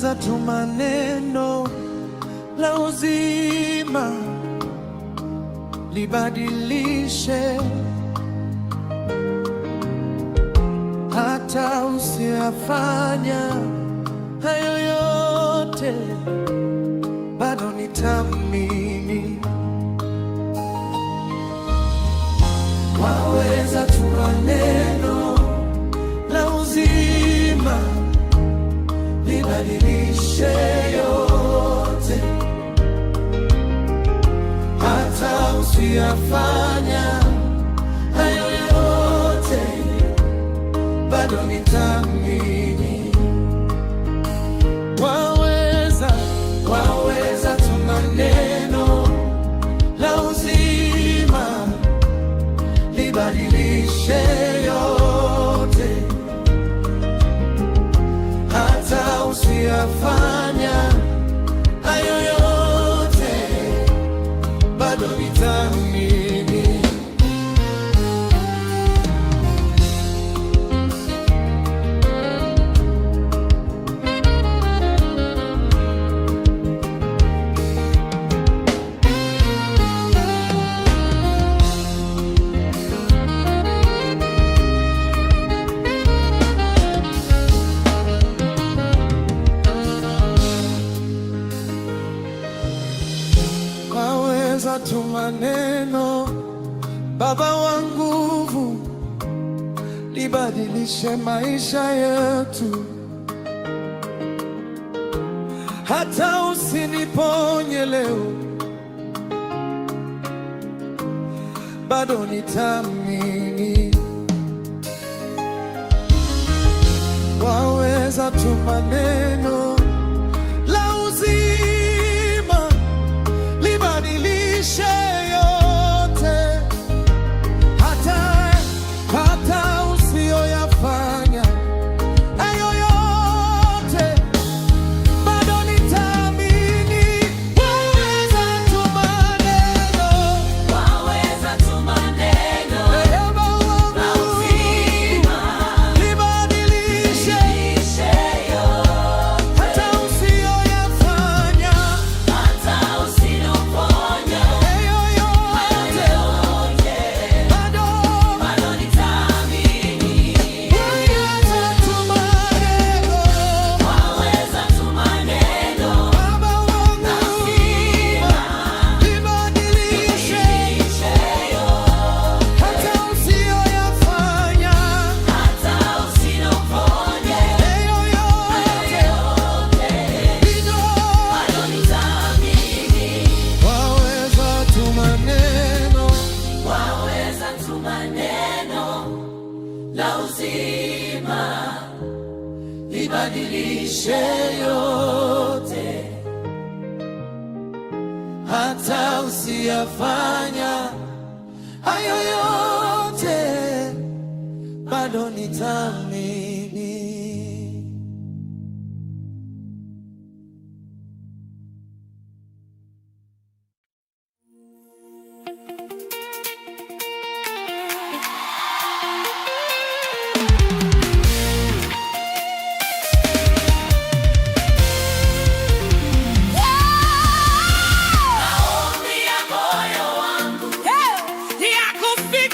waweza tuma neno la uzima libadilishe hata usiyafanya hayo yote, bado nitaamini. Waweza tuma neno la uzima libadilishe yote, hata usiyafanya hayo yote, bado nitaamini. Waweza tuma neno la uzima libadilishe yote, hata usiyafanya hayo yote, bado nitaamini. Waweza tuma neno, Baba wa nguvu, libadilishe maisha yetu, hata usiniponye leo, bado nitaamini. Waweza tuma neno la uzima libadilishe yote, hata usiyoyafanya hayo yote, bado nitaamini. Waweza tuma neno la uzima libadilishe hata usiyoyafanya libadilishe yote, hata usiyafanya hayo yote, bado nitaamini. Coffee.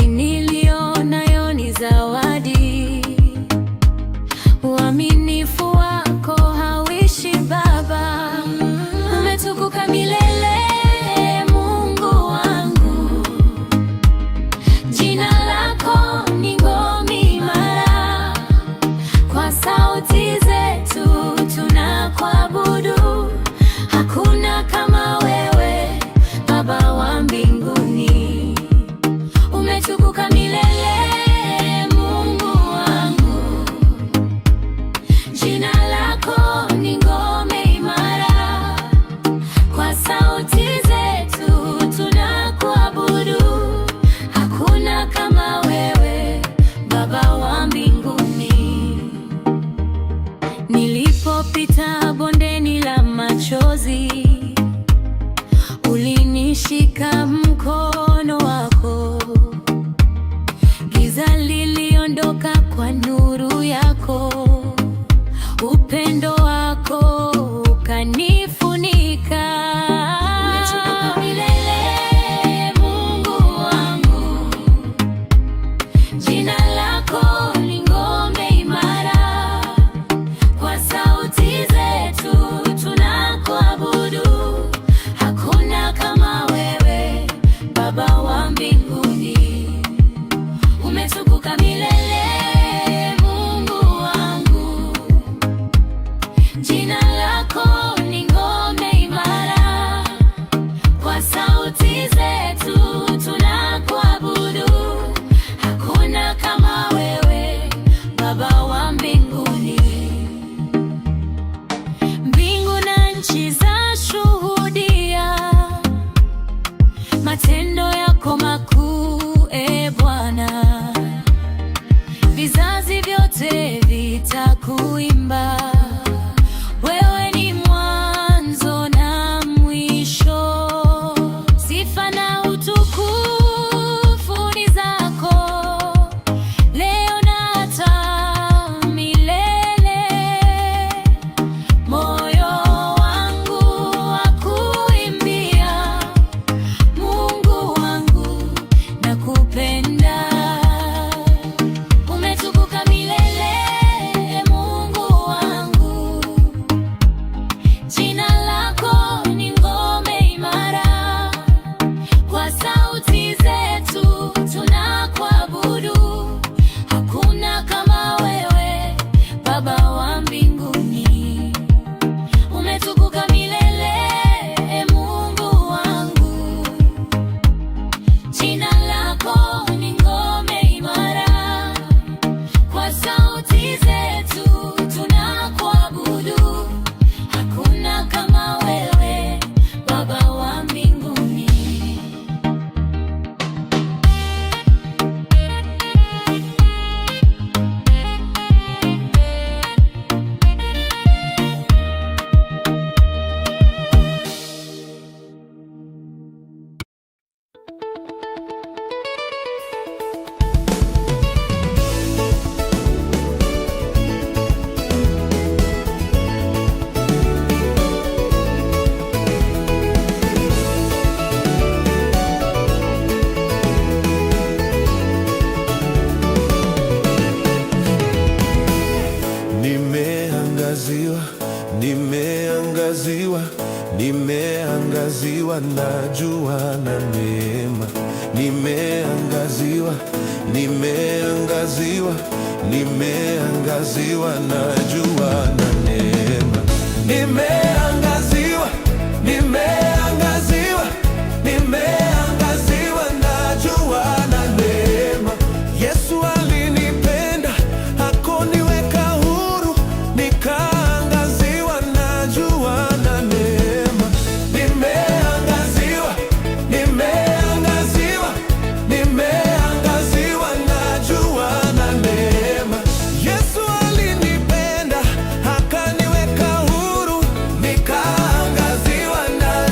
niliyonayo ni zawadi. Uaminifu wako hauishi Baba, umetukuka milele Mungu wangu. Jina lako ni ngome imara, kwa sauti zetu tunakuabudu. Hakuna kama wewe Baba wa mbinguni, umetukuka milele Mungu wangu. Jina lako ni ngome imara, kwa sauti zetu tunakuabudu. Hakuna kama wewe Baba wa mbinguni. Nilipopita bondeni la machozi, ulinishika mkono wako. Giza liliondoka kwa nuru yako, upendo wako ukanifunika. Umetukuka milele Mungu wangu. Jina lako ni ngome imara, kwa sauti zetu tunakuabudu. Hakuna kama wewe Baba wa mbinguni, umetukuka milele Mungu wangu. Jina lako ni ngome imara, kwa sauti zetu tunakuabudu. Hakuna kama wewe Baba wa mbinguni. Mbingu na nchi zashuhudia matendo yako makuu, e Bwana. Vizazi vyote vitakuimba. Wewe ni mwanzo na mwisho. Sifa na utukufu ni zako, leo na hata milele. Moyo wangu wakuimbia, Mungu wangu nakupenda. Umetukuka milele Mungu wangu. Jina lako ni ngome imara, kwa sauti zetu tunakuabudu. Hakuna kama wewe Baba wa mbinguni, umetukuka milele Mungu wangu. Jina lako ni ngome imara, kwa sauti zetu tunakuabudu. Hakuna kama wewe Baba wa mbinguni. Nimeangaziwa, nimeangaziwa, nimeangaziwa na jua na neema. Nimeangaziwa, nimeangaziwa, nimeangaziwa na jua na neema. Nimeangaziwa, nimeangaziwa, nimeangaziwa na jua na neema. Yesu alinipenda akoniweka huru, nikaangaziwa na jua na neema. Nimeangaziwa, nimeangaziwa, nimeangaziwa na jua na neema. Yesu alinipenda akaniweka huru, nikaangaziwa na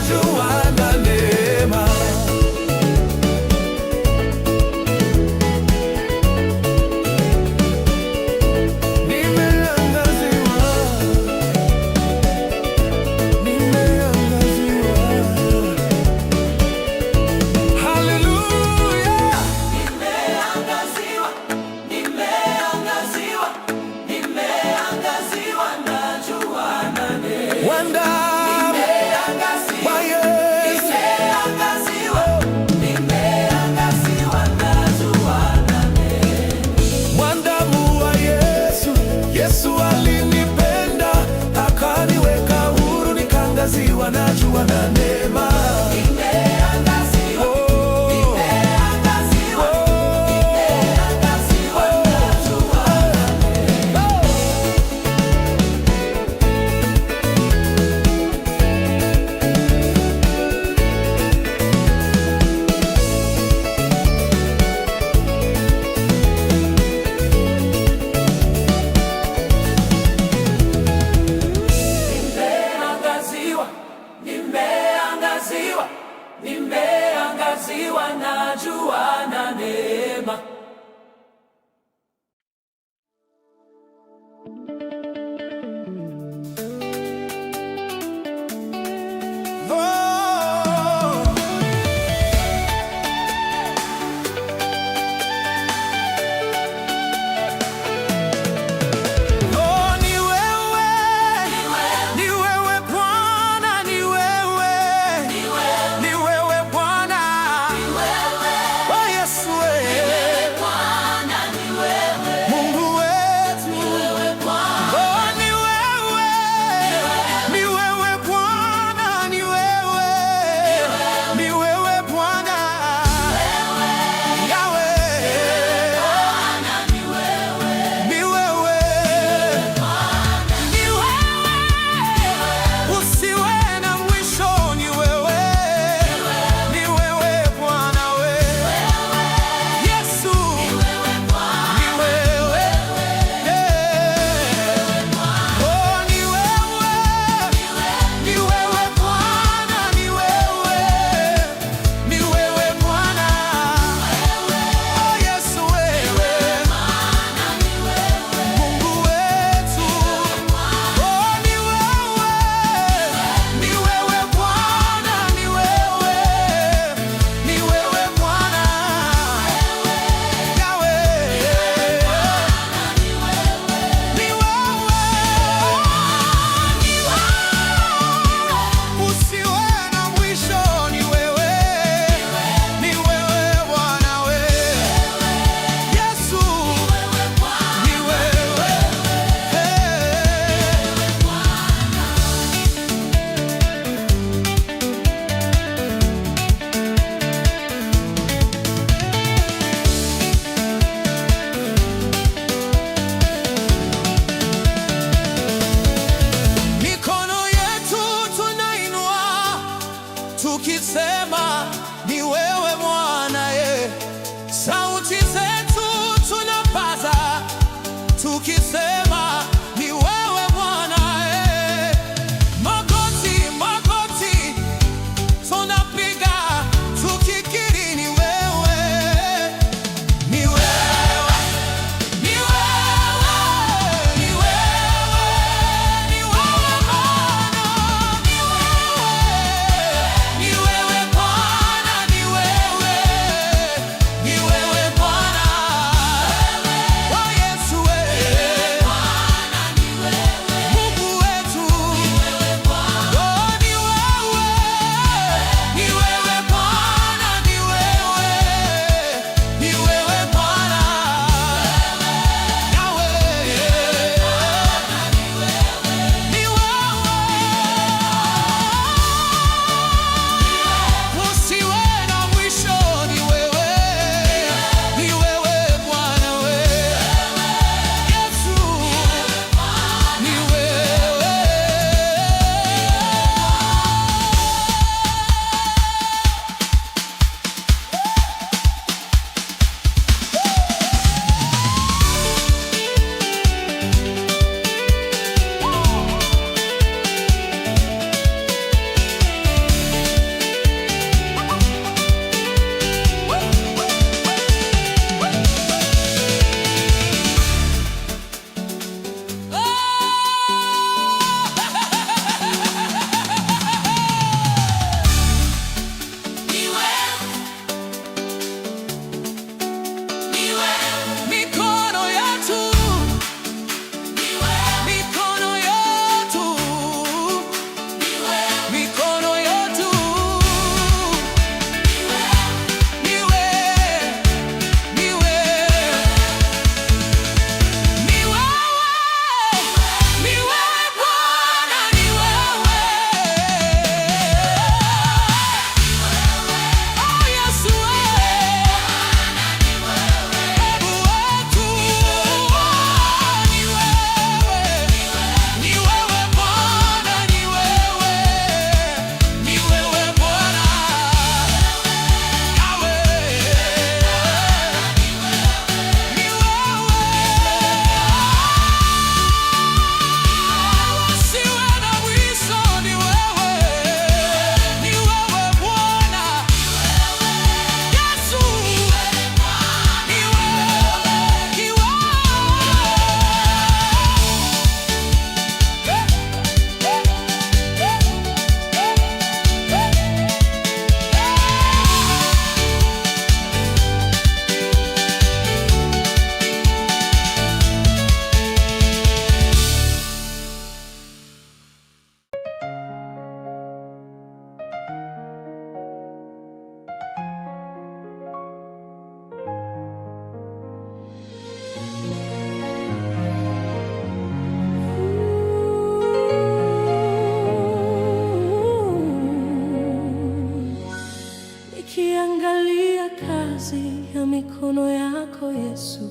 Yesu,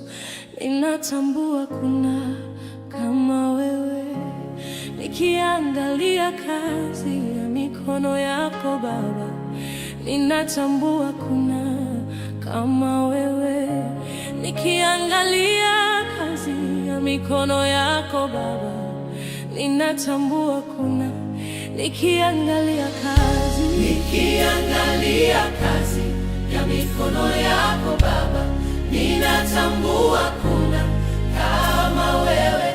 ninatambua kuna kama wewe. Nikiangalia kazi ya mikono yako Baba, ninatambua kuna kama wewe. Nikiangalia kazi ya mikono yako Baba, ninatambua kuna. Nikiangalia kazi ya mikono yako Baba, ninatambua kuna kama wewe.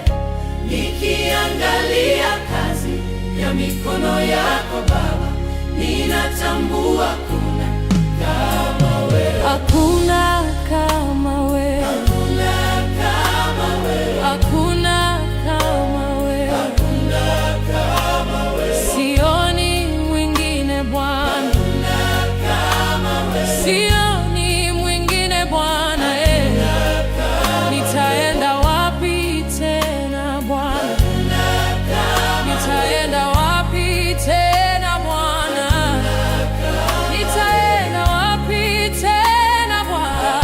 Nikiangalia kazi ya mikono yako Baba, ninatambua kuna kama wewe. Hakuna kama wewe, hakuna kama wewe, hakuna kama wewe, hakuna kama wewe. Sioni mwingine Bwana, hakuna kama wewe. Sioni mwingine Bwana, nitaenda wapi tena Bwana? Nitaenda wapi tena Bwana? Nitaenda wapi tena Bwana?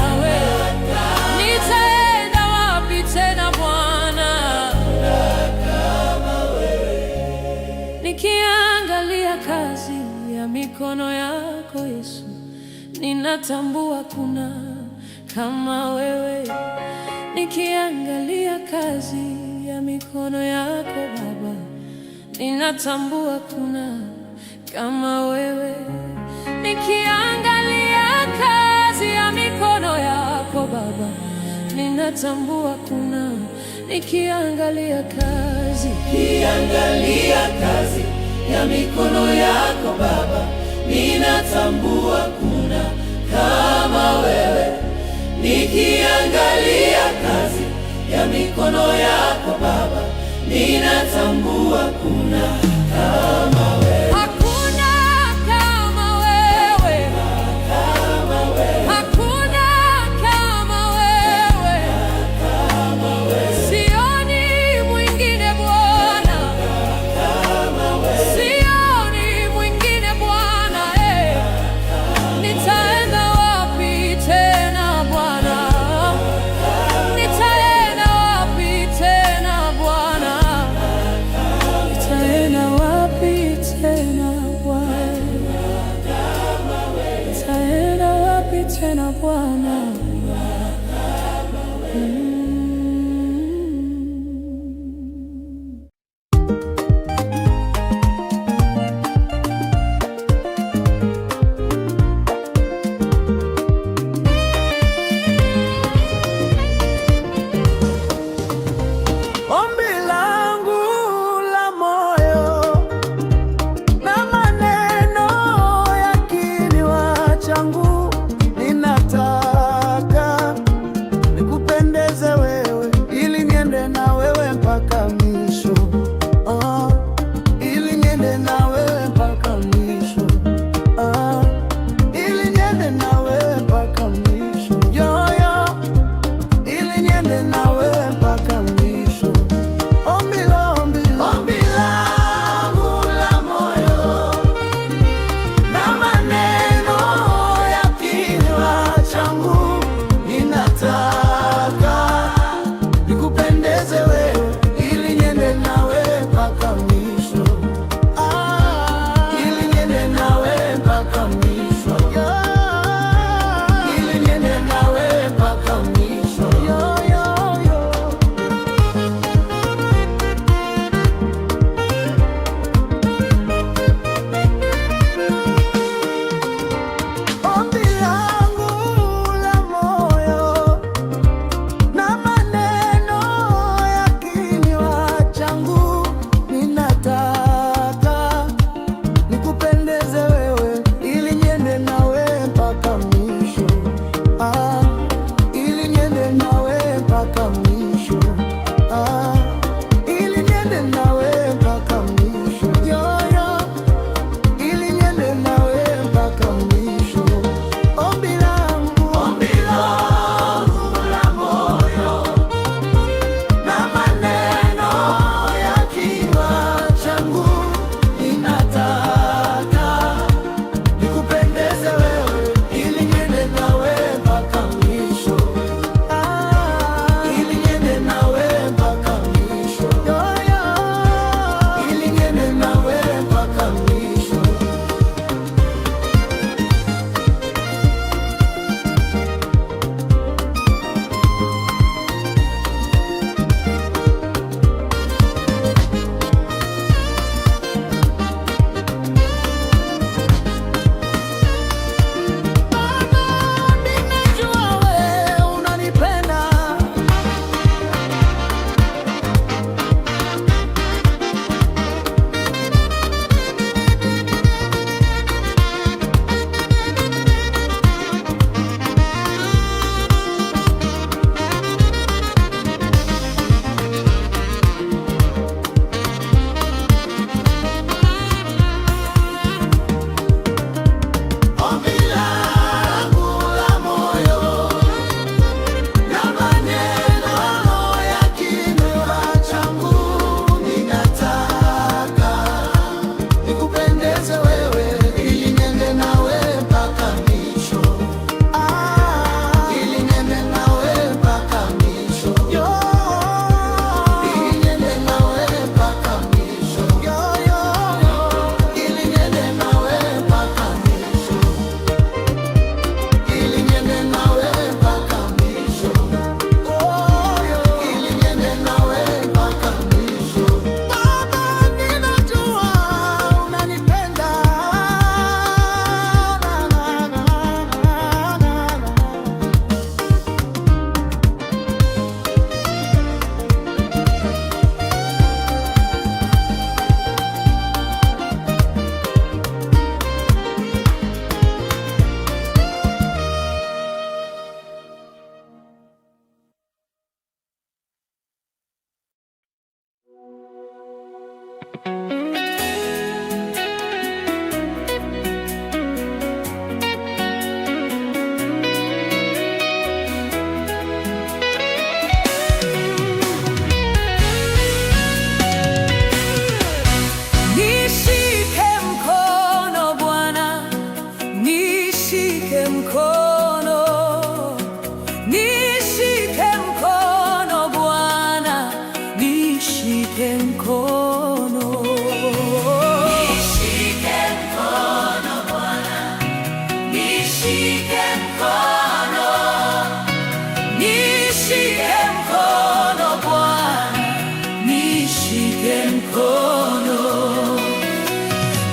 Nitaenda wapi tena Bwana? Nikiangalia kazi ya mikono yako Yesu, ninatambua kuna kama wewe. Nikiangalia kazi ya mikono yako Baba, ninatambua kuna kama wewe. Nikiangalia kazi ya mikono yako Baba, ninatambua kuna. Nikiangalia kazi ya mikono yako Baba, ninatambua kuna kama wewe. Nikiangalia kazi ya mikono yako Baba, ninatambua kuna kama wewe. Hakuna kama wewe, hakuna kama wewe. Sioni mwingine Bwana, sioni mwingine Bwana. Nitaenda wapi tena Bwana? Nitaenda wapi tena Bwana?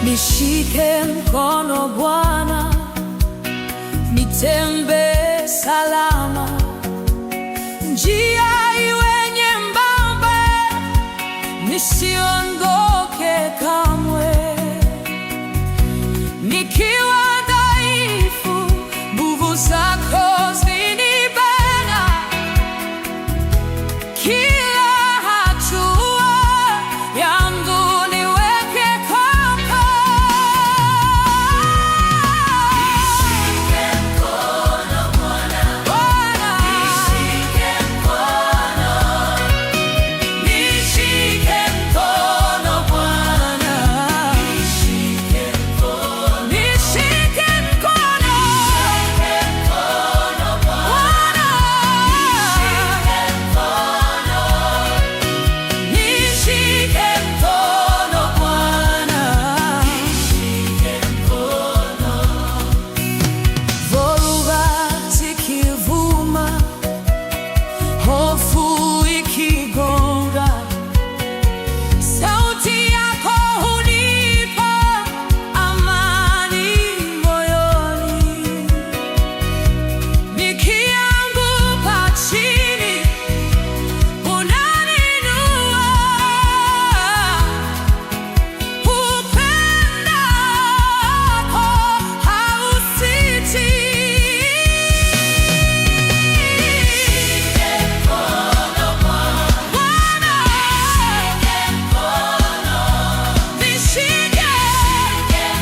Nishike mkono Bwana, nitembee salama, njia iwe nyembamba, nisiondoke kamwe. Nikiwa dhaifu, nguvu zako zinibeba, kila hatua yangu niweke kwako. Nishike mkono Bwana, nishike mkono, nishike mkono Bwana, nishike mkono, nishike mkono, nishike mkono Bwana, nishike mkono, nishike mkono Bwana, nishike mkono. Dhoruba zikivuma, hofu ikigonga, sauti yako hunipa amani moyoni. Nikianguka chini, unaninua, upendo wako hausiti. Nishike mkono Bwana, nishike mkono, nishike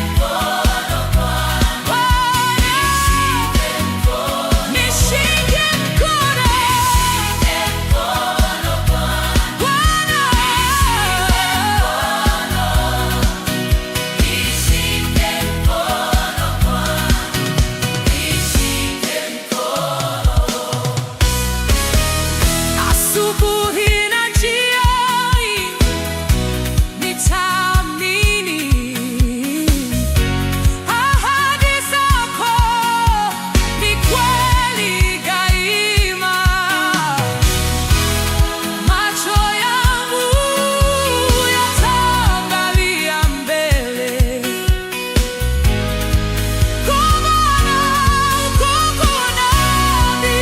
mkono Bwana, nishike mkono, nishike mkono, Bwana, nishike mkono. Asubuhi na jioni nitaamini ahadi zako ni kweli daima. Macho yangu yataangalia mbele, kwa maana uko nami.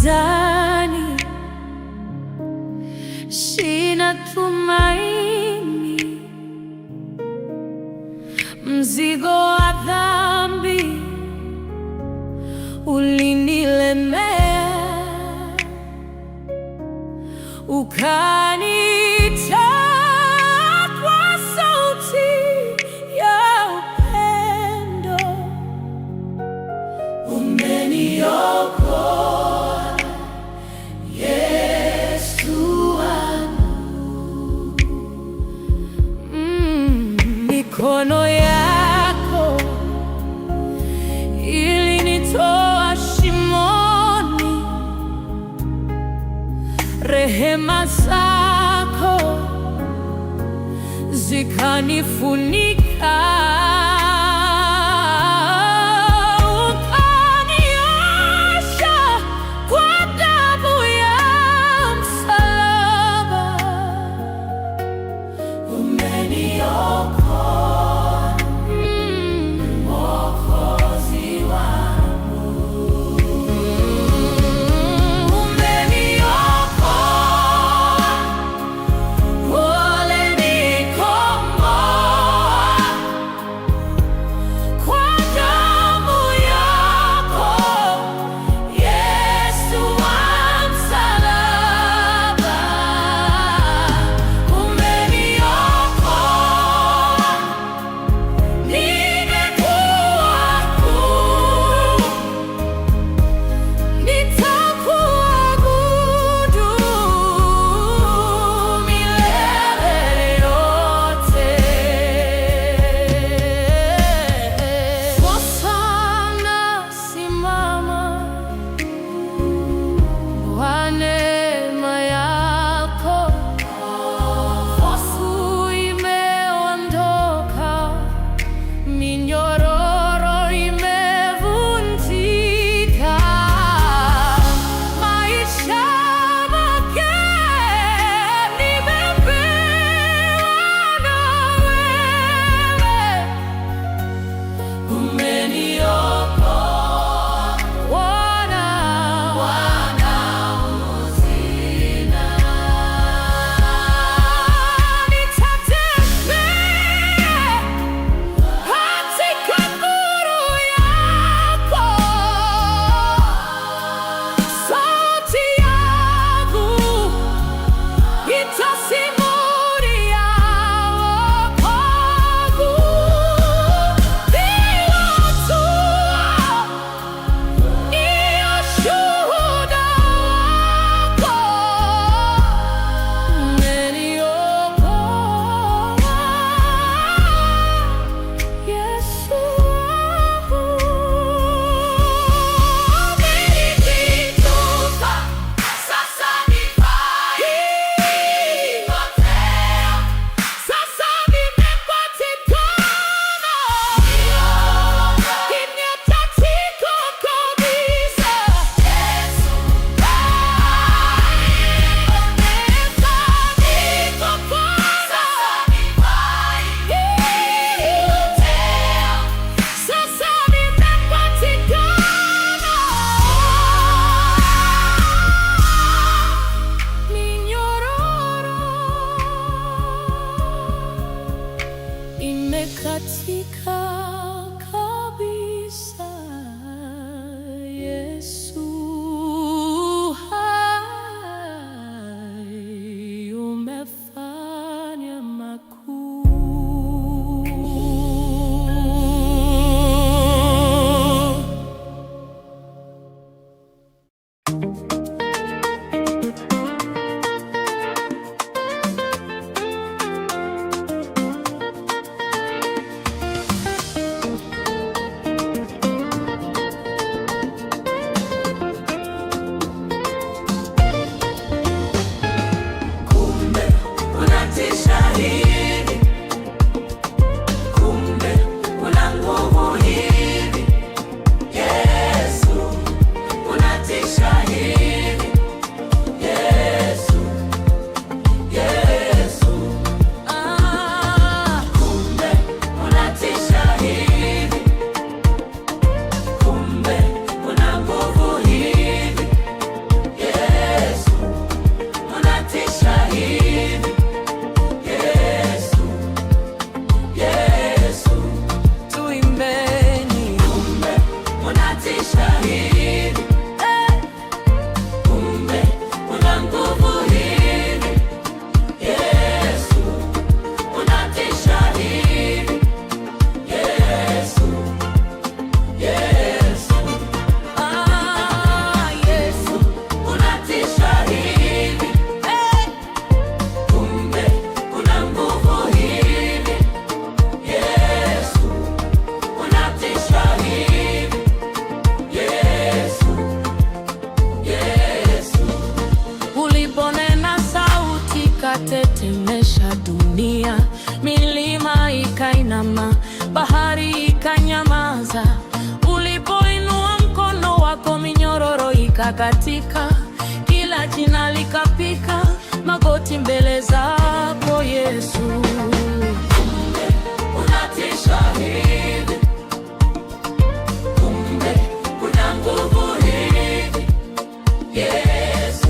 gizani, sina tumaini, mzigo wa dhambi ulinilemea, ukaniita kwa sauti ya upendo, umeniokoa Yesu wangu. Mikono yako ilinitoa shimoni, rehema zako zikanifunika, ukaniosha kwa damu ya msalaba, umeniokoa Mwokozi wangu, umeniokoa, ulinikomboa kwa damu yako Yesu wa msalaba, umeniokoa, nimekuwa huru, nitakuabudu milele yote. Sasa nasimama kwa neema yako, hofu imeondoka, minyororo imevunjika, maisha mapya nimepewa na wewe, umeniokoa Bwana, Bwana uzima. Nitatembea katika nuru yako, sauti yangu itasimulia wokovu, bila hatua ni ushuhuda wako, umeniokoa Yesu wangu, umenitupa, sasa nifai potea, sasa nimepatikana, kimya tatiko kabisa, Yesu sasa nimepatikana, minyororo imekatika kabisa, Yesu hai, umefanya makuu. likakatika, kila jina likapika magoti mbele zako Yesu. Unatisha hivi, kumbe una nguvu hivi Yesu.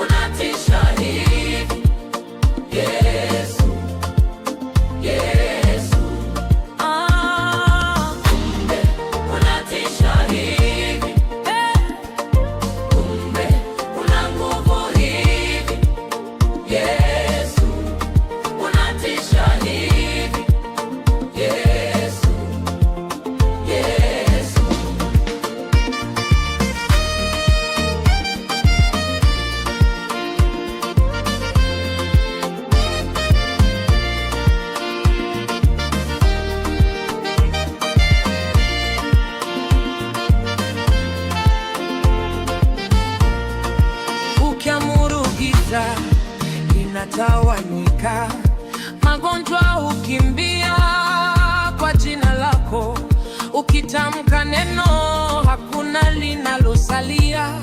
Unatisha hivi Yesu, Yesu. Kumbe unatisha hivi, kumbe una nguvu hivi Yesu. Unatisha hivi Yesu, Yesu. Ukiamuru giza linatawanyika, magonjwa hukimbia kwa jina lako. Ukitamka neno hakuna linalosalia,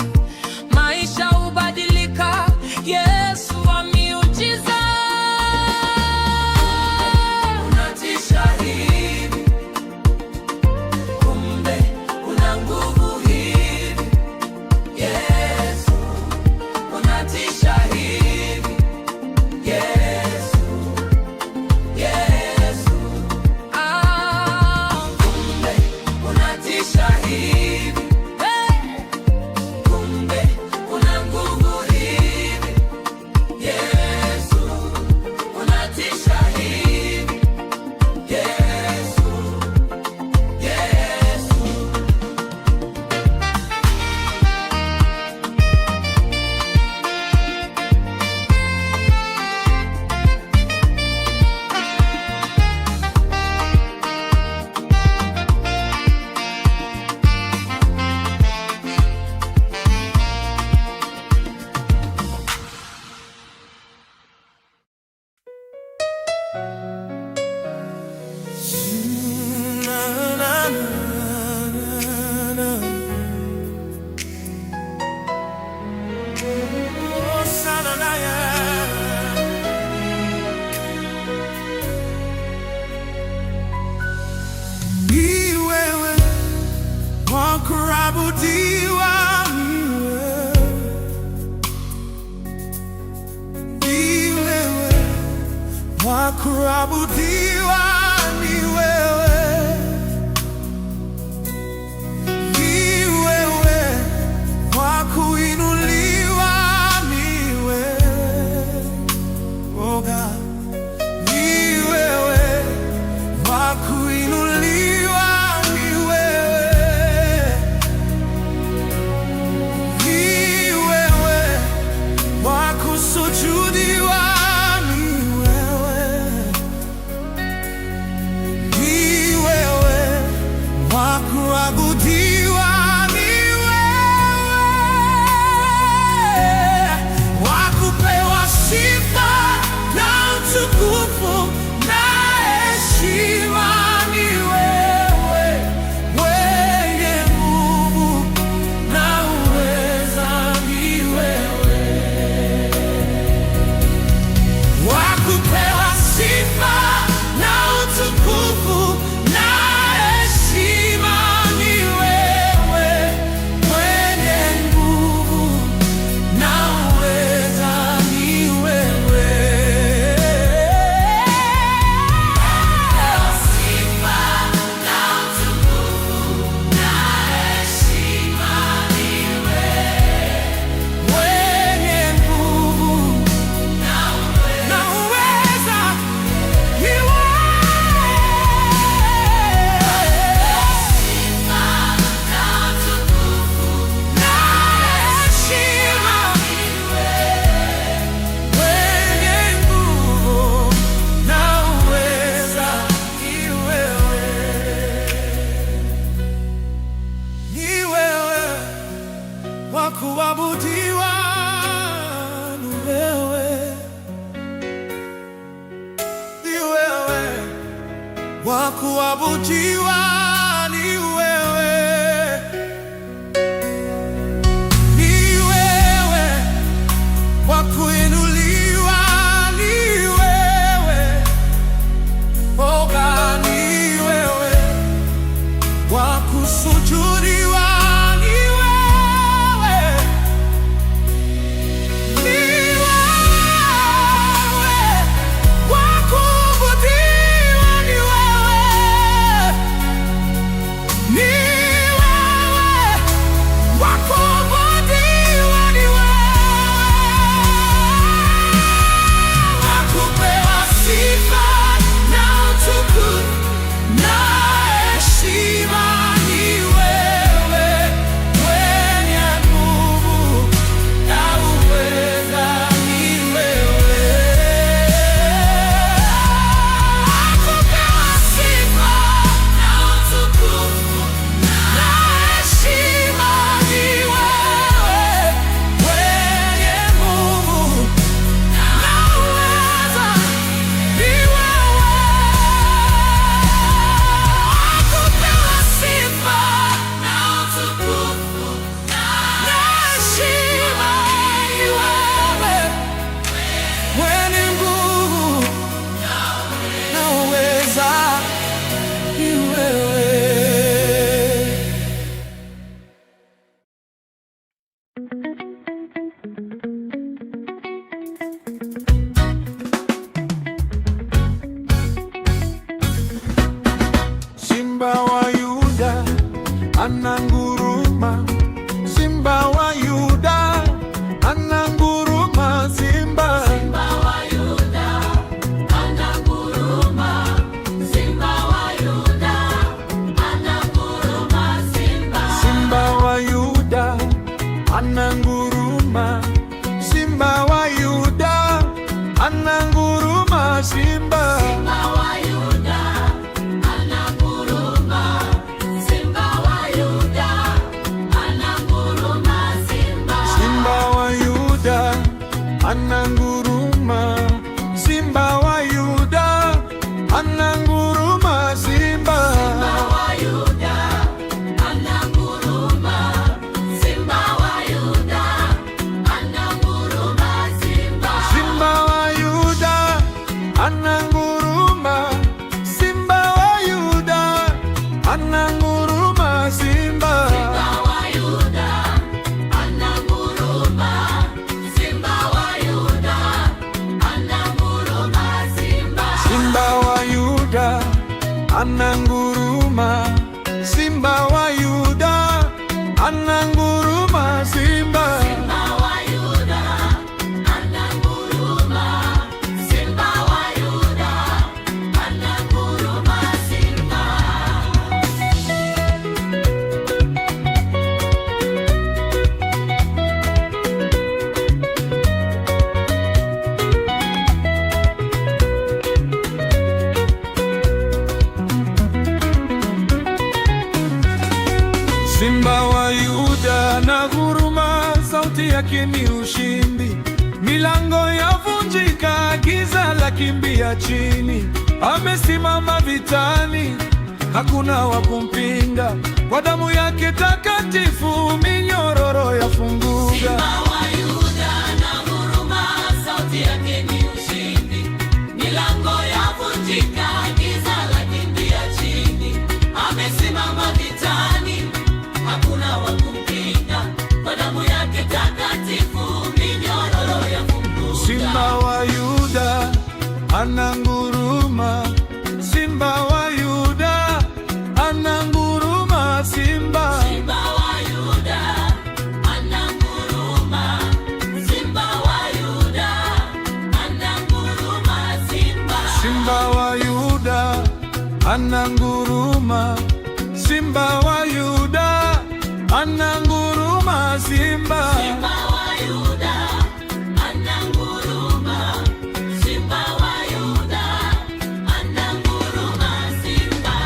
maisha hubadilika. Yesu wa miujiza. Unatisha hivi, kumbe una nguvu hivi Yesu. Unatisha hivi Yesu, Yesu. Kumbe unatisha hivi, kumbe una nguvu hivi Yesu. Unatisha hivi Yesu, Yesu. Ni wewe wa kuabudiwa, ni wewe wa kuabudiwa, ni wewe, ni wewe wa kuinuliwa, ni wewe, oh God. Ni wewe wa kuinuliwa, ni wewe, ni wewe wa kusujudiwa, ni wewe, ni wewe wa kuabudiwa, ni wewe wa kupewa sifa na utukufu na heshima, ni wewe mwenye nguvu na uweza, ni wewe wa kupewa sifa na utukufu na heshima, ni wewe mwenye nguvu na uweza, ni wewe. Mwenye nguvu na uweza, ni kuabudiwa, ni wewe, ni wewe wa kuabudiwa, ni wewe, ananguruma, Simba wa Yuda ananguruma, Simba. Simba wa Yuda ananguruma, Simba wa Yuda ananguruma, Simba. Simba wa Yuda ananguruma, sauti yake ni ushindi. Milango yavunjika, giza la kimbia chini. Amesimama vitani, hakuna wa kumpinga. Kwa damu yake takatifu, minyororo yafunguka. Simba wa Yuda ananguruma, sauti yake ni ushindi. Milango yavunjika, giza la kimbia chini. Amesimama vitani, hakuna wa kumpinga. Kwa damu yake takatifu, minyororo yafunguka. Simba wa Yuda ananguruma, Simba wa Yuda ananguruma, Simba. Simba wa Yuda ananguruma, Simba wa Yuda ananguruma, Simba. Simba wa Yuda ananguruma, Simba wa Yuda ananguruma, Simba. Simba wa Yuda ananguruma, Simba wa Yuda ananguruma, Simba.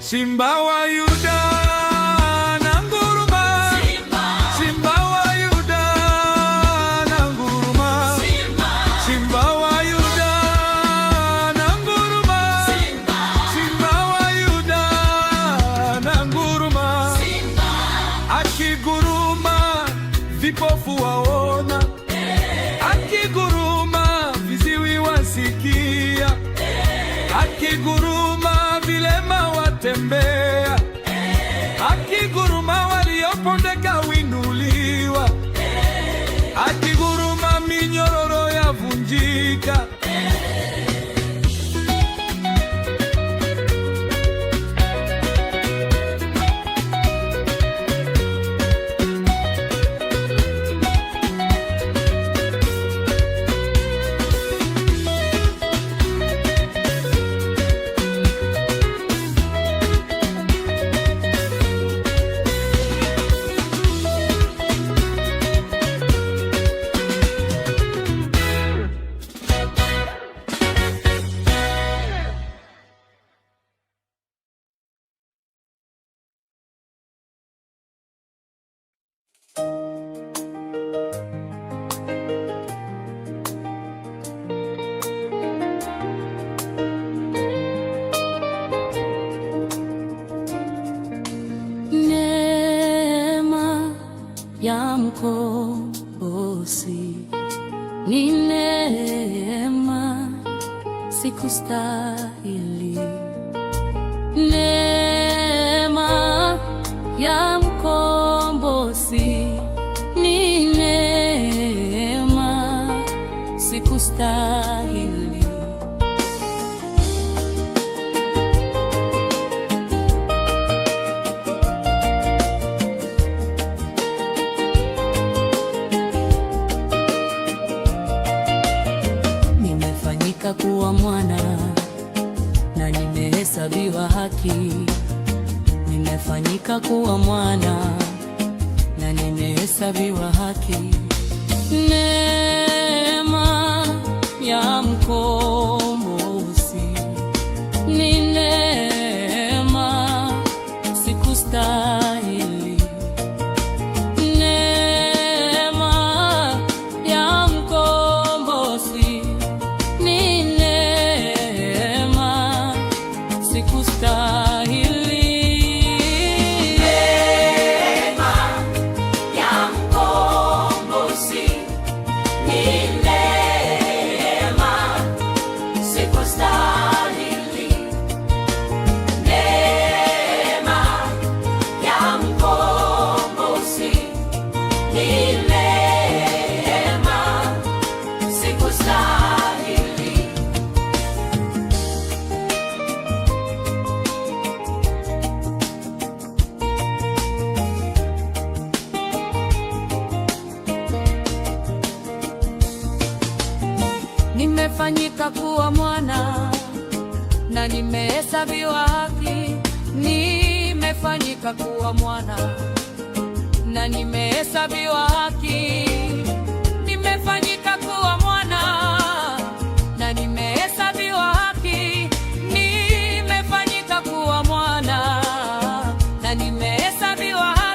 Simba wa Yuda ananguruma, Simba. Simba wa Yuda ananguruma, Simba. Simba wa Yuda ananguruma, Simba. Simba wa Yuda ananguruma. Simba. Akiguruma vipofu waona, akiguruma viziwi wasikia, akiguruma vilema watembea, akiguruma waliopondeka winuliwa, akiguruma minyororo yavunjika. Neema ya mkombozi ni neema, sikustahili. Neema ya mkombozi ni neema, sikustahili. Nimefanyika kuwa mwana na nimehesabiwa haki. Nimefanyika kuwa mwana na nimehesabiwa haki. Neema ya mkombozi ni neema, sikustahili. Neema ya mkombozi ni neema, sikustahili. Neema ya mkombozi nimefanyika kuwa mwana na nimehesabiwa haki. Nimefanyika kuwa mwana na nimehesabiwa haki. Nimefanyika kuwa mwana na nimehesabiwa haki. Nimefanyika kuwa mwana na nimehesabiwa haki.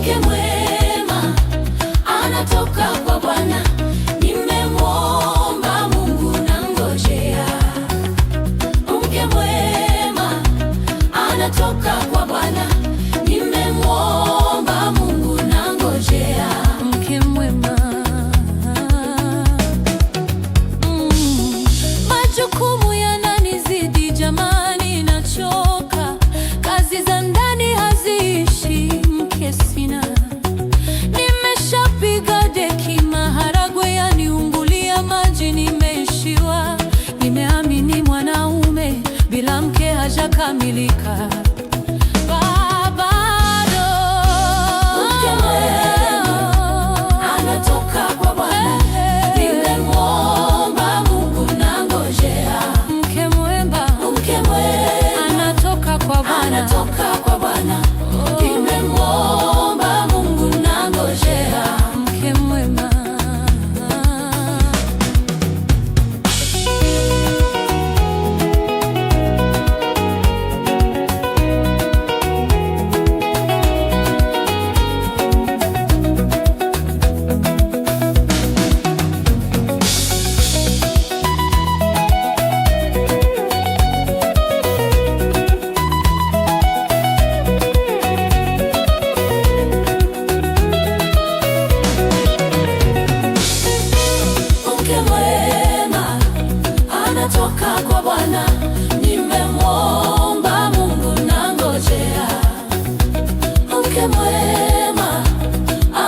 Mke mwema anatoka kwa Bwana, nimemwomba Mungu nangojea. Mke mwema anatoka kwa Bwana, nimemwomba Mungu nangojea. Mke mwema. Majukumu yananizidi jamani, nachoka. Kazi za ndani haziishi, mke sina. Nimeshapiga deki, maharagwe yaniungulia, maji nimeishiwa. Nimeamini mwanaume bila mke hajakamilika. Anatoka kwa Bwana, nimemwomba Mungu nangojea. Mke mwema. Anatoka kwa Bwana, nimemwomba Mungu nangojea. Mke mwema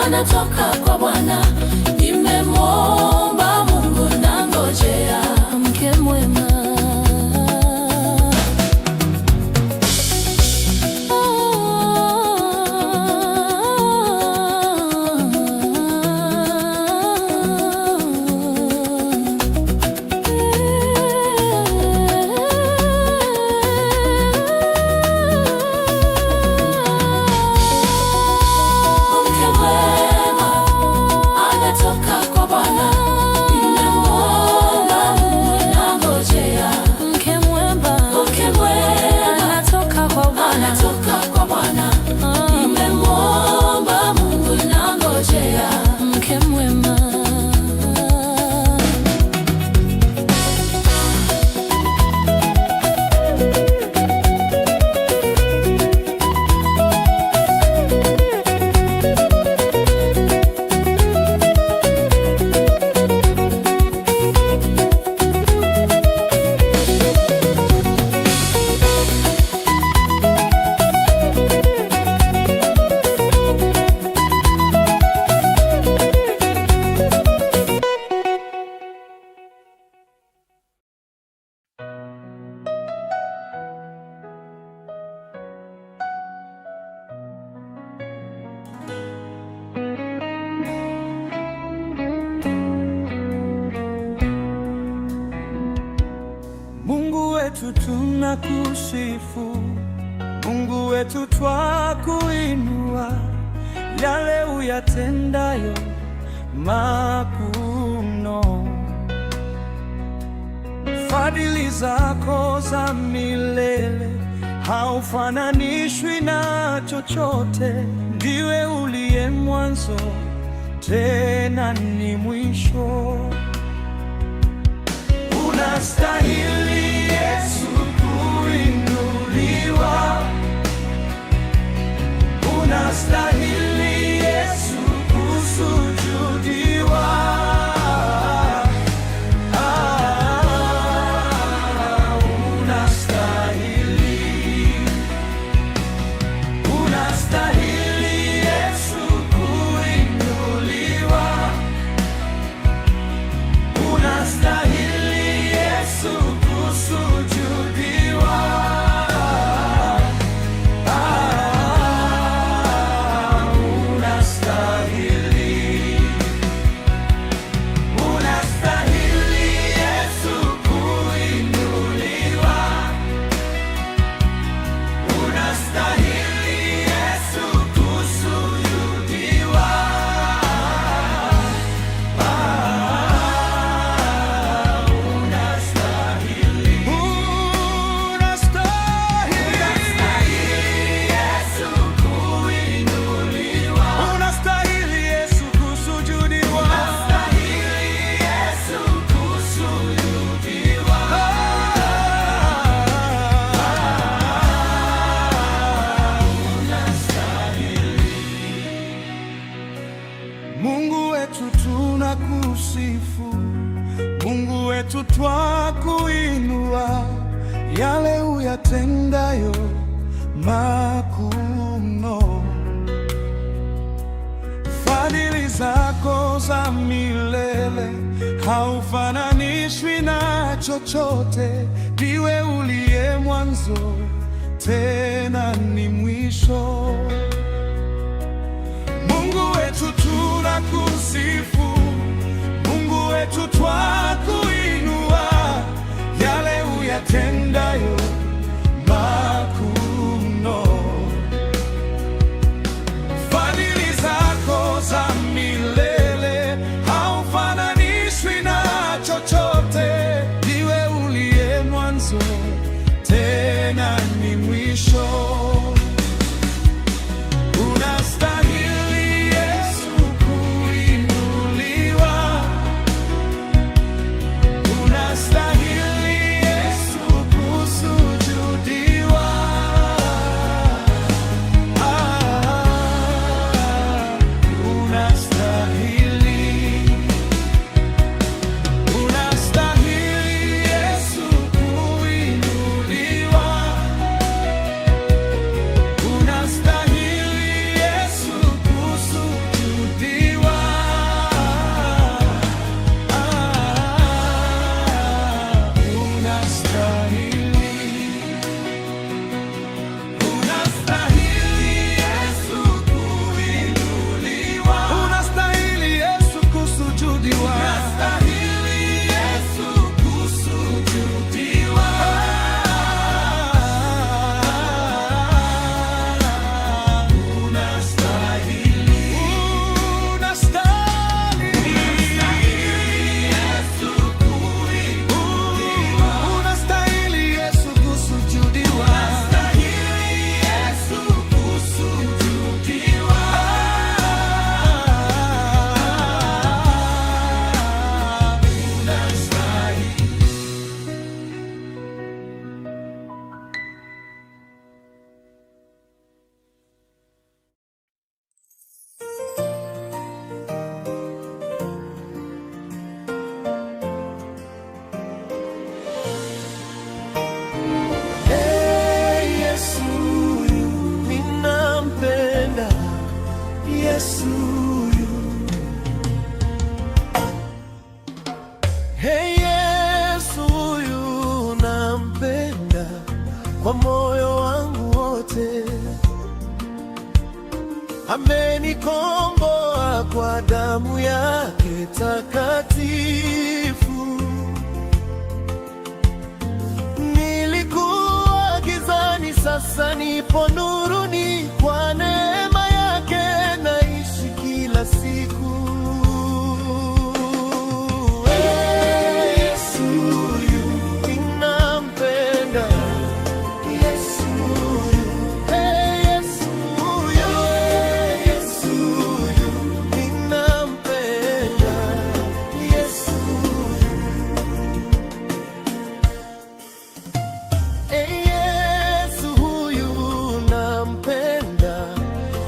anatoka kwa Bwana, nimemwomba Mungu nangojea. Mke mwema. Mungu wetu tunakusifu, Mungu wetu twakuinua, yale uyatendayo makuu mno. Fadhili zako za milele haufananishwi na chochote. Ndiwe uliye mwanzo tena ni mwisho. Unastahili Yesu kuinuliwa, unastahili Yesu kusujudiwa. Unastahili Yesu kuinuliwa, unastahili Yesu kusujudiwa. wetu tunakusifu, Mungu wetu twakuinua, yale uyatendayo makuu mno. Fadhili zako za milele haufananishwi na chochote. Ndiwe uliye mwanzo tena ni mwisho. Mungu wetu tunakusifu, Mungu wetu twakuinua, yale uyatendayo makuu mno. Fadhili zako za milele haufananishwi na chochote. Ndiwe uliye mwanzo tena ni mwisho. Unastahili Yesu kuinuliwa, unastahili Yesu kusujudiwa. Unastahili Yesu kuinuliwa, unastahili Yesu kusujudiwa. Unastahili Yesu kusujudiwa. Hey, Yesu huyu nampenda kwa moyo wangu wote. Amenikomboa kwa damu yake takatifu. Nilikuwa gizani, sasa nipo nuruni, kwa neema yake naishi kila siku.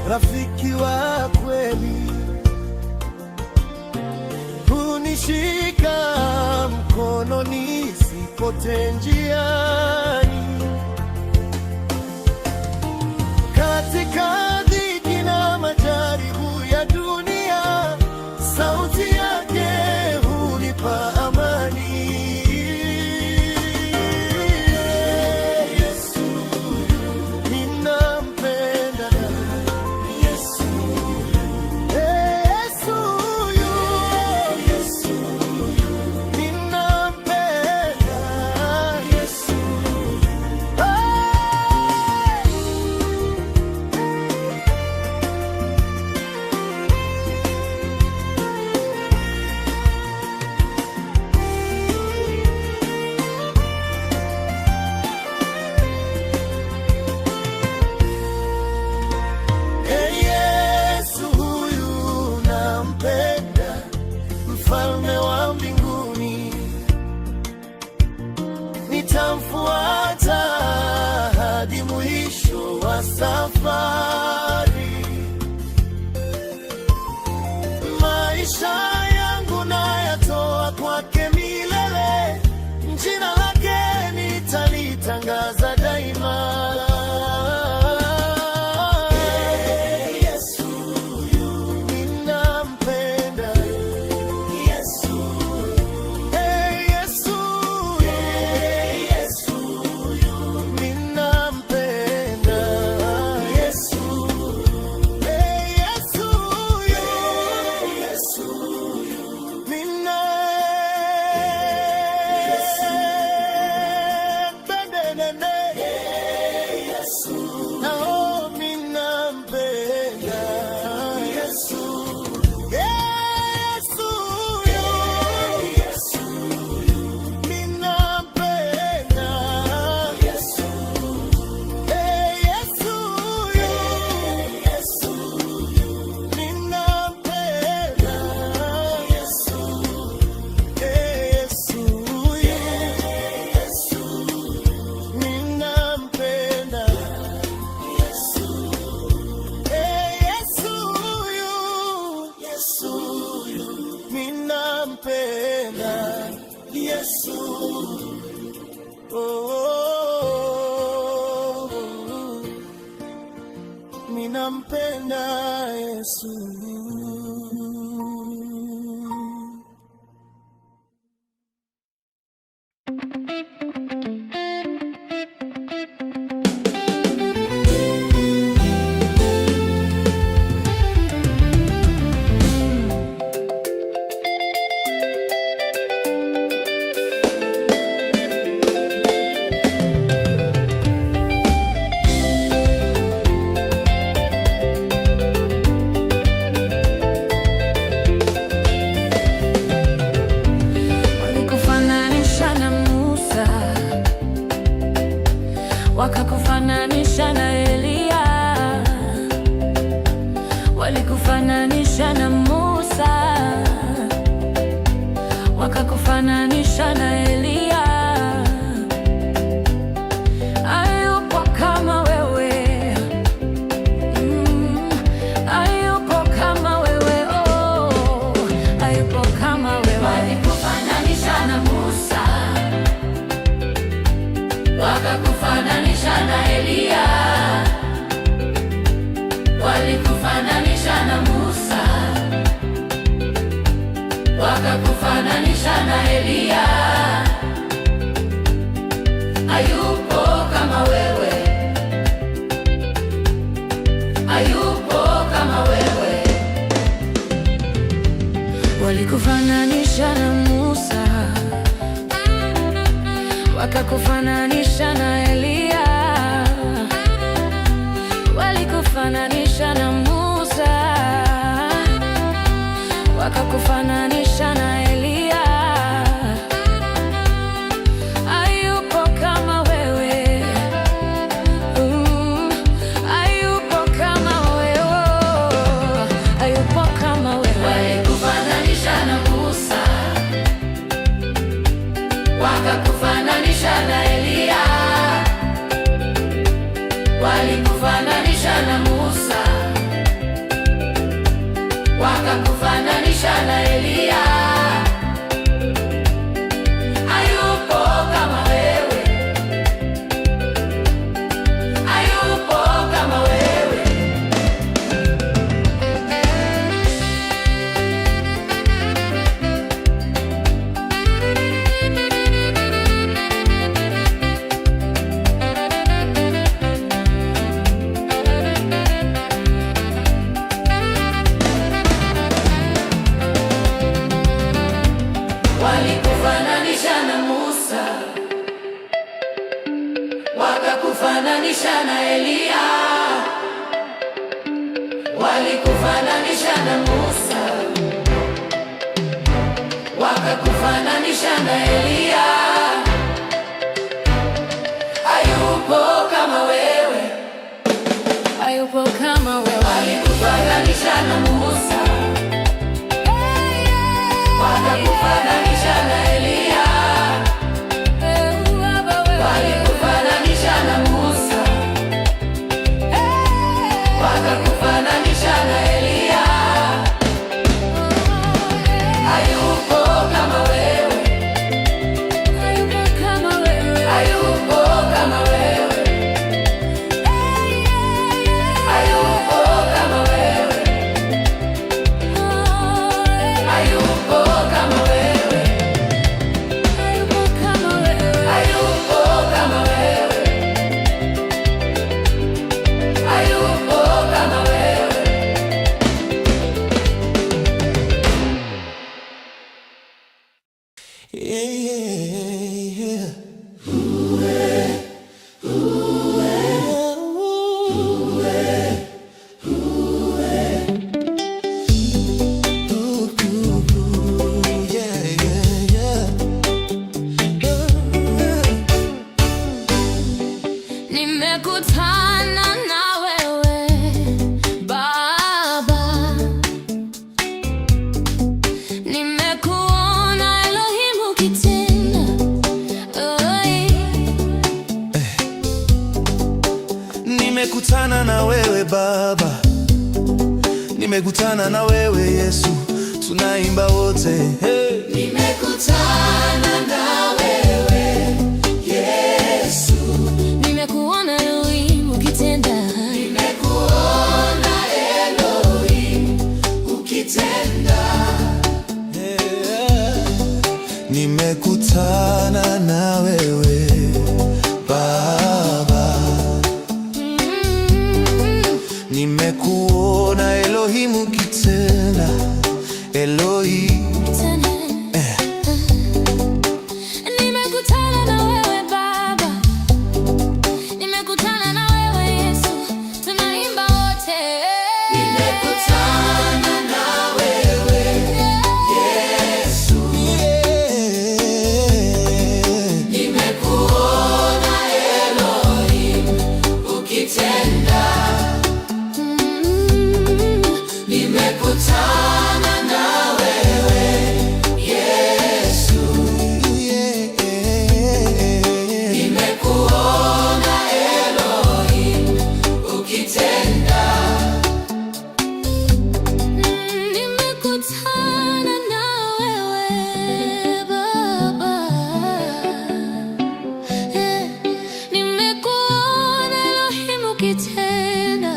Rafiki wa kweli, hunishika mkono nisipotee njiani. Katika dhiki na majaribu ya dunia, sauti yake hunipa amani. maisha yangu nayatoa kwake milele, jina lake nitalitangaza daima. Yesu, oh, ninampenda Yesu. Wakakufananisha na Eliya, walikufananisha na Musa, wakakufananisha na Eliya. Hayupo kama wewe, hayupo kama wewe, oh, hayupo kama wewe. Walikufananisha na Musa, wakakufananisha na Eliya, walikufananisha na Musa, wakakufananisha na Eliya. Hayupo kama wewe, hayupo kama wewe. Walikufananisha na Musa, wakakufananisha na Eliya, walikufananisha na Musa, wakakufananisha na Eliya. Hayupo kama wewe, hayupo kama wewe, hayupo kama wewe. Walikufananisha na Musa, wakakufananisha na Eliya, walikufananisha na Musa, wakakufananisha na Eliya. Hayupo kama wewe, hayupo kama wewe. Walikufananisha na Musa, wakakufananisha na Eliya, walikufananisha na Musa, wakakufananisha na Eliya. Hayupo kama wewe, hayupo kama wewe. Walikufananisha na Musa, wakakufananisha na Eliya, walikufananisha na Musa, wakakufananisha na Eliya. Nimekutana na wewe Baba, nimekuona Elohim ukitenda. Nimekutana na wewe Baba, nimekutana na wewe Yesu, tunaimba wote. Hey. Nimekutana na wewe Yesu, nimekuona Elohim ukitenda. nimekuona Elohim ukitenda. Yeah. Nimekutana na wewe Baba, nimekuona Elohim ukitenda. Elohim. Nimekutana na wewe Baba, nimekutana na wewe Yesu, tunaimba wote. Nimekutana na wewe Yesu, nimekuona Elohim ukitenda. Nimekutana na wewe Yesu, nimekuona Elohim ukitenda. Nimekutana na wewe Baba, nimekuona Elohim ukitenda.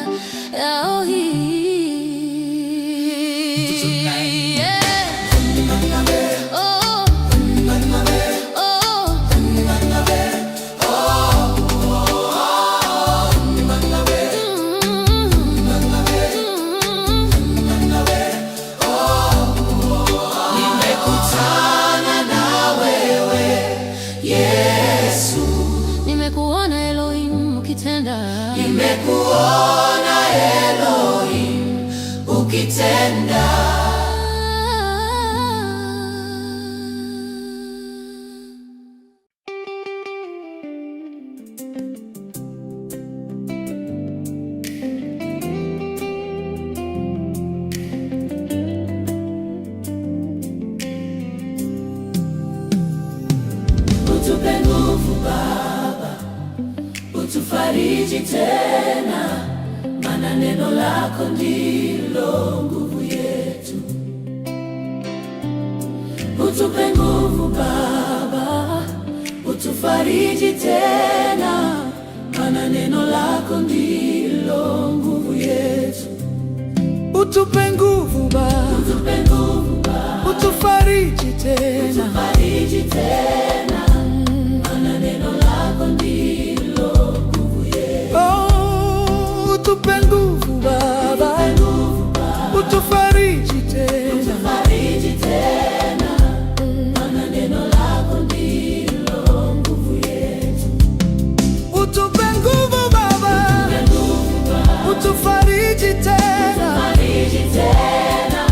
Nimekutana na wewe Yesu, Nimekuona Elohim ukitenda. nimekuona Elohim ukitenda. Utupe nguvu Baba, utufariji tena, maana neno lako ndilo nguvu yetu. Utupe nguvu Baba, utufariji tena, maana neno lako ndilo nguvu yetu. Utupe nguvu Baba, Utupe nguvu Baba, utufariji tena. utufariji tena, maana neno lako ndilo nguvu yetu. Oh, utupe nguvu Baba, utufariji tena. Utufariji tena, maana neno lako ndilo nguvu yetu. Utupe nguvu Baba, utufariji tena. Utufariji tena,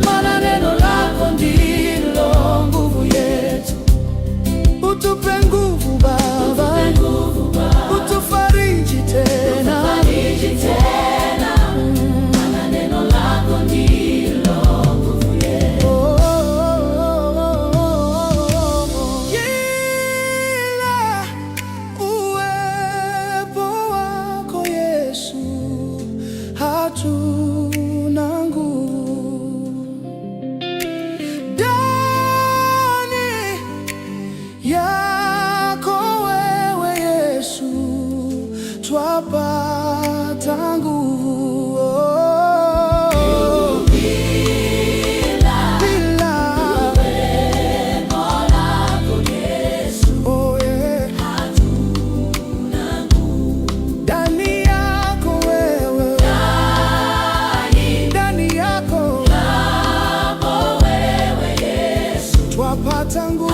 Maana neno lako ndilo nguvu yetu. Utupe nguvu Baba, nguvu Baba, utufariji tena. utufariji tena. twapata nguvu.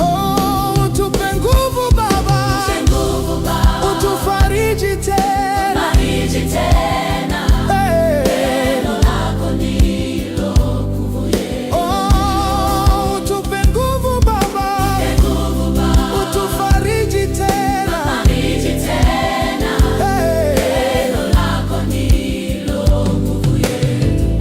Oh, tupe nguvu Baba, utufariji tena. Neno lako ndilo nguvu yetu. Oh, tupe nguvu Baba, utufariji tena. Neno lako ndilo nguvu yetu.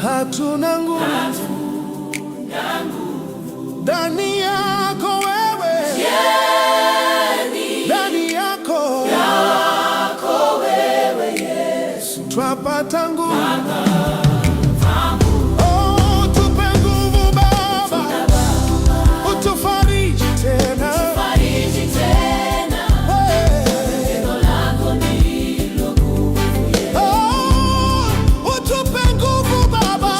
Hatuna nguvu ndani yako wewe, ndani yako wewe Yesu, twapata nguvu. Oh, tupe nguvu Baba, utufariji tena. Neno lako ndilo nguvu yetu. Oh, utupe nguvu Baba,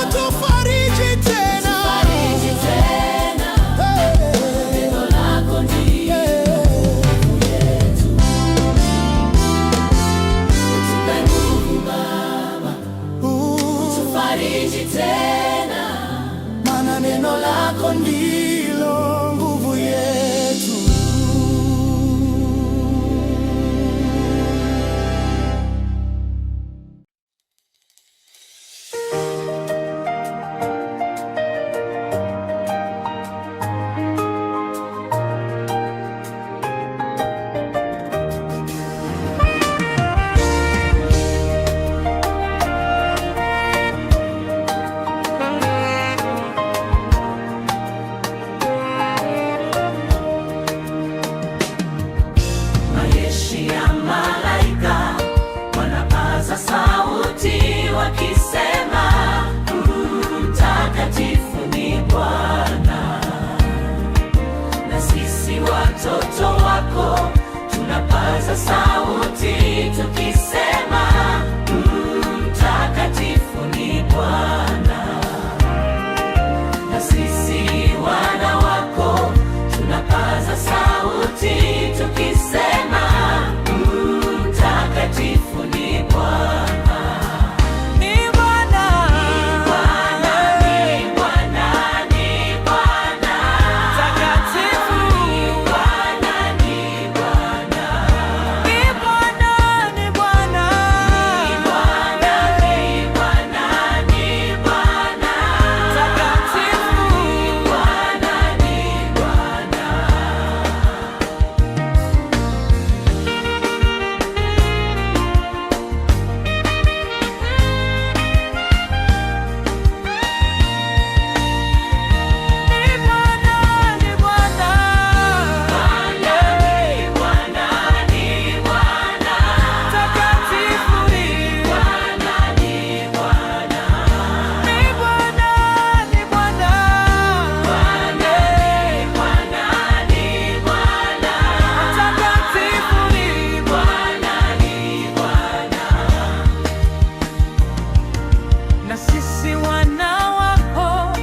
utufariji tena. Neno lako ndilo nguvu yetu. Utupe nguvu Baba, utufariji tena, maana neno lako ndilo nguvu yetu. Majeshi ya malaika wanapaza sauti wakisema, mtakatifu ni Bwana. Na sisi watoto wako tunapaza sauti tukisema, mtakatifu ni Bwana. Na sisi wana wako tunapaza sauti tukisema, mtakatifu ni Bwana. Ni Bwana, ni Bwana, ni Bwana, ni Bwana. Mtakatifu ni Bwana, ni Bwana. Ni Bwana, ni Bwana, ni Bwana, ni Bwana, ni Bwana. Mtakatifu ni Bwana, ni Bwana. Na sisi wana wako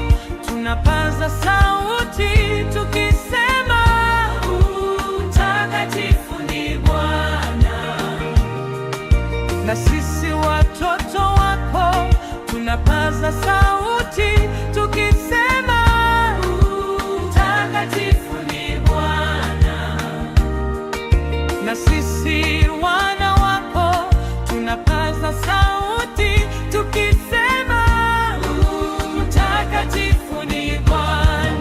tunapaza sauti tukisema, mtakatifu ni Bwana. Na sisi watoto wako tunapaza sauti tukisema, mtakatifu ni Bwana. Na sisi wana wako tunapaza sauti tukisema, mtakatifu ni Bwana.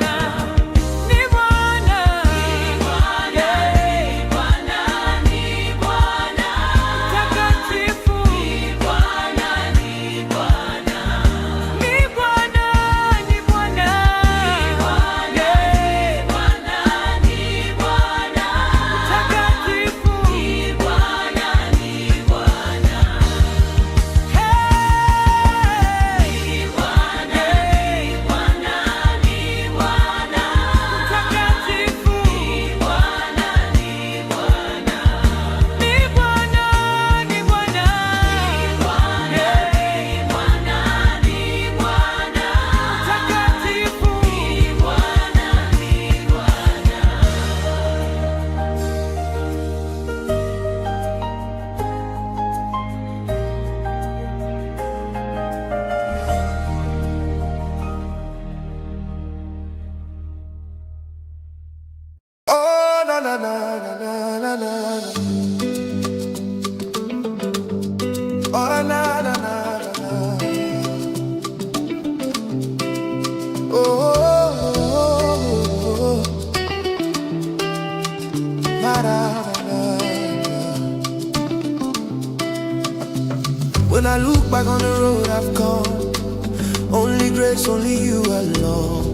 it's only you alone.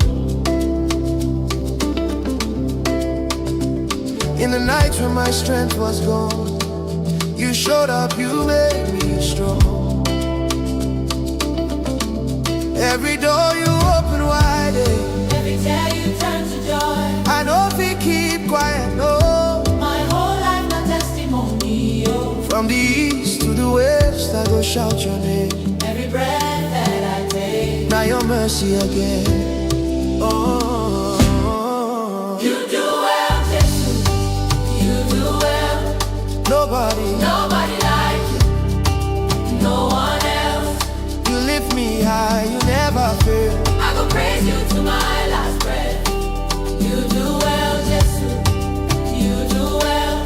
In the nights when my strength was gone, you showed up, you made me strong. Every door you open wide, every day you turn to joy. I know if we keep quiet, no. My whole life my testimony, oh. From the east to the west, I go shout your name. Every breath that I take, now your mercy again. Oh, you do well, Jesus. You do well. Nobody like you. No one else. You lift me high, you never fail. I go praise you to my last breath. You do well, Jesus. You do well.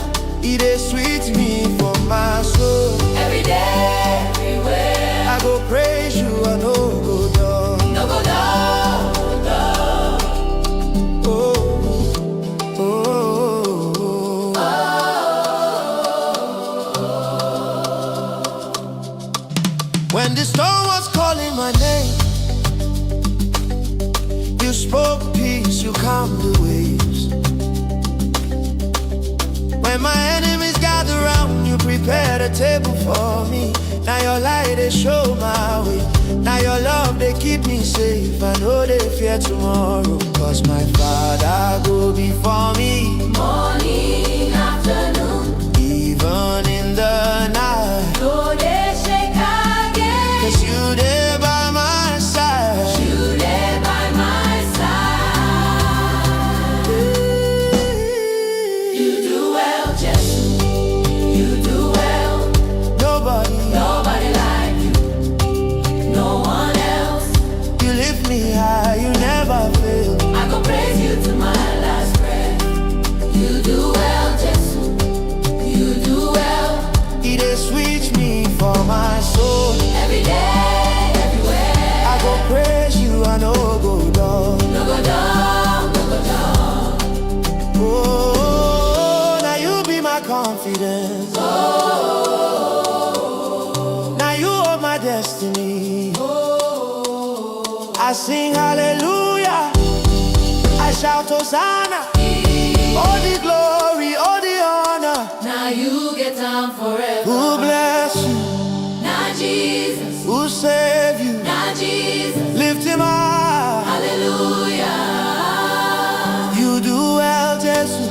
It is sweet me for my soul. Every day, everywhere, I go praise you, I no go down. no go down, no down. Oh, oh, oh. When the storm was calling my name, you spoke peace, you calmed the waves. When my enemies gather round, you prepared a table for me. Now your light, they show my way. Now your love, they keep me safe. I know they fear tomorrow, 'cause my Father go before me. Morning, afternoon, Even in the night, though they shake again, 'cause you there by my side. you there by my side. You do well, Jesus. You do well. Nobody like you. No one else. You lift me high, you never fail. I go praise you to my last breath. You do well, Jesus. You do well. It is sweet me for my soul. Every day, everywhere, I go praise you, I no go down. no go down, no go down. Oh, now you be my confidence. Oh, Now you hold my destiny. oh, I sing hallelujah, I shout hosanna. All the glory, all the honor. now you get down forever. Who bless you, Now Jesus, who save you, now Jesus, lift him high. hallelujah. You do well, Jesus.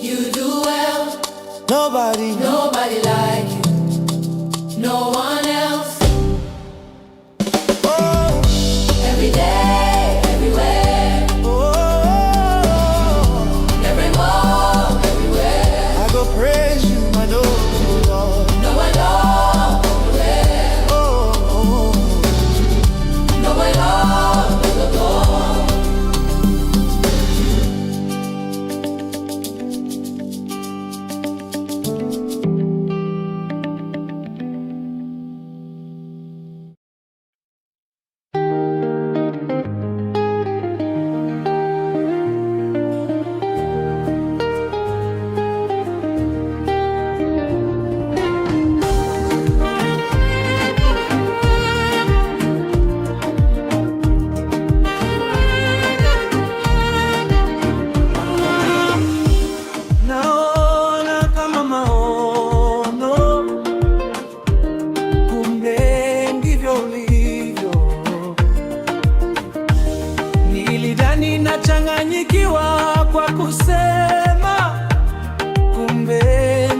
You do well. Nobody like you. No one else. Oh, Every day, everywhere, oh, every move, everywhere. I go praise you, I know you, Lord. No one knows everywhere. Oh, oh. No one knows the door. Naona kama maono, kumbe ndivyo ulivyo. Nilidhani nachanganyikiwa kwa kusema, kumbe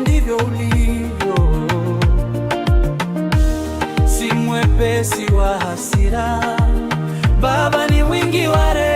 ndivyo ulivyo. Si mwepesi wa hasira, Baba ni mwingi wa rehema.